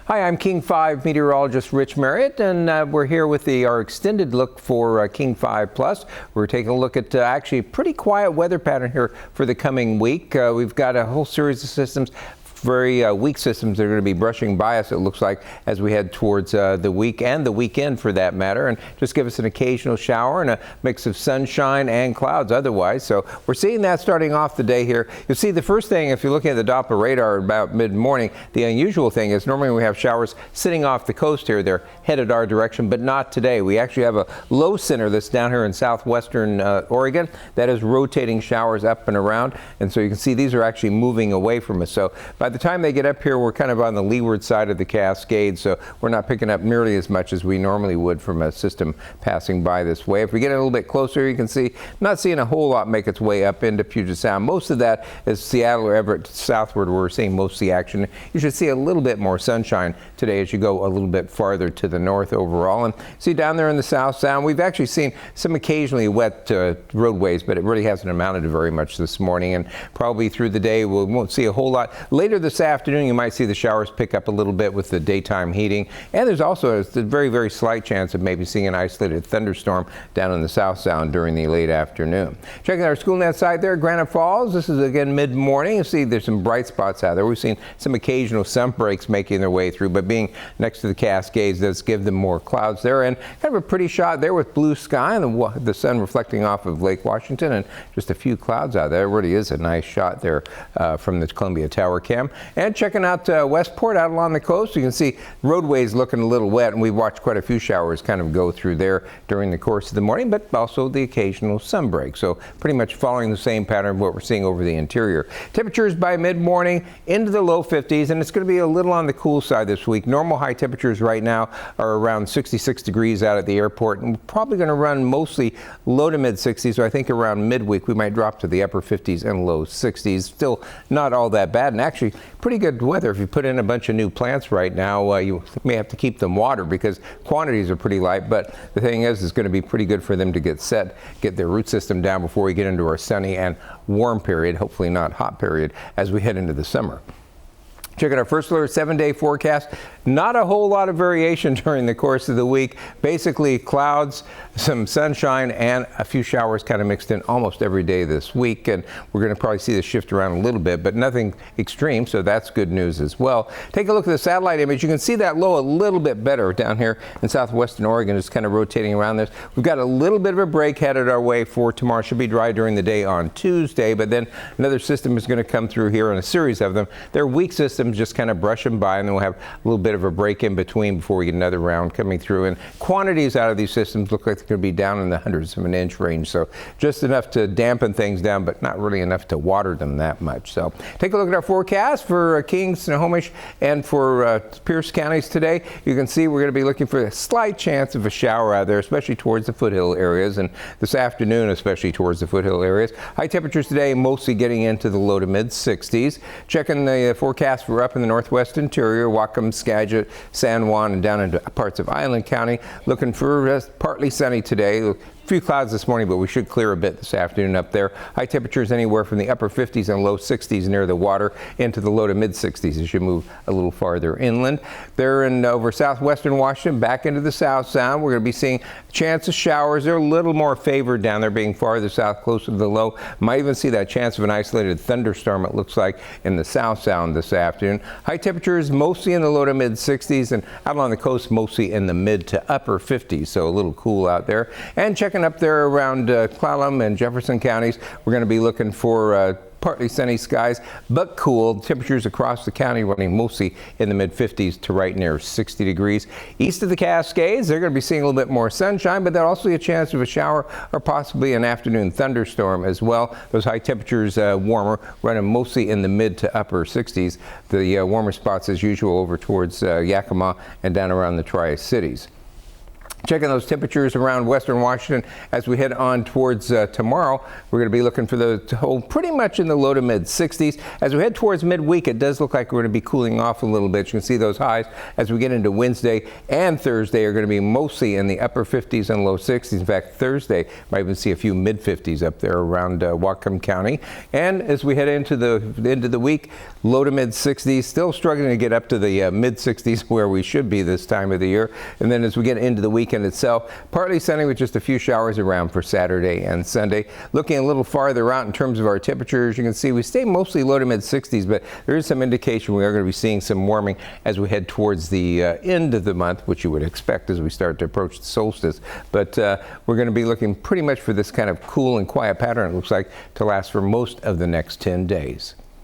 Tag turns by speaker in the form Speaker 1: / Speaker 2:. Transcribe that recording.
Speaker 1: Hi, I'm King 5 meteorologist Rich Marriott, and we're here with our extended look for King 5 Plus. We're taking a look at actually a pretty quiet weather pattern here for the coming week. We've got a whole series of systems, very weak systems that are going to be brushing by us, it looks like, as we head towards the week and the weekend for that matter, and just give us an occasional shower and a mix of sunshine and clouds otherwise. So we're seeing that starting off the day here. You'll see the first thing, if you're looking at the Doppler radar about mid-morning, the unusual thing is normally we have showers sitting off the coast here. They're headed our direction, but not today. We actually have a low center that's down here in southwestern Oregon that is rotating showers up and around, and so you can see these are actually moving away from us. So by the time they get up here, we're kind of on the leeward side of the Cascade, so we're not picking up nearly as much as we normally would from a system passing by this way. If we get a little bit closer, you can see not seeing a whole lot make its way up into Puget Sound. Most of that is Seattle or Everett southward, where we're seeing most of the action. You should see a little bit more sunshine today as you go a little bit farther to the north overall. And see down there in the South Sound, we've actually seen some occasionally wet roadways, but it really hasn't amounted to very much this morning. And probably through the day, we won't see a whole lot. Later this afternoon, you might see the showers pick up a little bit with the daytime heating. And there's also a very, very slight chance of maybe seeing an isolated thunderstorm down in the South Sound during the late afternoon. Checking our SchoolNet site there, Granite Falls. This is again mid-morning. You see there's some bright spots out there. We've seen some occasional sun breaks making their way through, but being next to the Cascades does give them more clouds there. And kind of a pretty shot there with blue sky and the sun reflecting off of Lake Washington and just a few clouds out there. It really is a nice shot there from the Columbia Tower cam. And checking out Westport out along the coast, you can see roadways looking a little wet, and we've watched quite a few showers kind of go through there during the course of the morning, but also the occasional sun break. So pretty much following the same pattern of what we're seeing over the interior. Temperatures by mid-morning into the low 50s, and it's going to be a little on the cool side this week. Normal high temperatures right now are around 66 degrees out at the airport, and we're probably going to run mostly low to mid 60s. So I think around midweek we might drop to the upper 50s and low 60s. Still not all that bad, and actually pretty good weather. If you put in a bunch of new plants right now, you may have to keep them watered because quantities are pretty light, but the thing is it's going to be pretty good for them to get set, get their root system down before we get into our sunny and warm period, hopefully not hot period, as we head into the summer. Check out our first alert 7-day forecast. Not a whole lot of variation during the course of the week. Basically clouds, some sunshine, and a few showers kind of mixed in almost every day this week. And we're going to probably see this shift around a little bit, but nothing extreme, so that's good news as well. Take a look at the satellite image. You can see that low a little bit better down here in southwestern Oregon. It's kind of rotating around this. We've got a little bit of a break headed our way for tomorrow. Should be dry during the day on Tuesday, but then another system is going to come through here in a series of them. They're weak systems, just kind of brush them by, and then we'll have a little bit of a break in between before we get another round coming through. And quantities out of these systems look like they're going to be down in the hundreds of an inch range, so just enough to dampen things down, but not really enough to water them that much. So take a look at our forecast for King, Snohomish, and for Pierce counties today. You can see we're going to be looking for a slight chance of a shower out there, especially towards the foothill areas, and this afternoon especially towards the foothill areas. High temperatures today mostly getting into the low to mid 60s. Checking the forecast, we're up in the northwest interior, Whatcom, Skagit, San Juan, and down into parts of Island County. Looking for partly sunny today. A few clouds this morning, but we should clear a bit this afternoon up there. High temperatures anywhere from the upper 50s and low 60s near the water into the low to mid 60s as you move a little farther inland. There in over southwestern Washington, back into the South Sound, we're going to be seeing a chance of showers. They're a little more favored down there, being farther south, closer to the low. Might even see that chance of an isolated thunderstorm, it looks like, in the South Sound this afternoon. High temperatures mostly in the low to mid 60s, and out along the coast mostly in the mid to upper 50s, so a little cool out there. And checking up there around Clallam and Jefferson counties, we're going to be looking for partly sunny skies, but cool. Temperatures across the county running mostly in the mid-50s to right near 60 degrees. East of the Cascades, they're going to be seeing a little bit more sunshine, but there'll also be a chance of a shower or possibly an afternoon thunderstorm as well. Those high temperatures warmer, running mostly in the mid to upper 60s. The warmer spots as usual over towards Yakima and down around the Tri-Cities. Checking those temperatures around western Washington as we head on towards tomorrow. We're going to be looking for those to hold pretty much in the low to mid 60s. As we head towards midweek, it does look like we're going to be cooling off a little bit. You can see those highs as we get into Wednesday and Thursday are going to be mostly in the upper 50s and low 60s. In fact, Thursday might even see a few mid 50s up there around Whatcom County. And as we head into the end of the week, low to mid 60s, still struggling to get up to the mid 60s where we should be this time of the year. And then as we get into the weekend itself, partly sunny with just a few showers around for Saturday and Sunday. Looking a little farther out in terms of our temperatures, you can see we stay mostly low to mid 60s, but there is some indication we are going to be seeing some warming as we head towards the end of the month, which you would expect as we start to approach the solstice. But we're going to be looking pretty much for this kind of cool and quiet pattern, it looks like, to last for most of the next 10 days.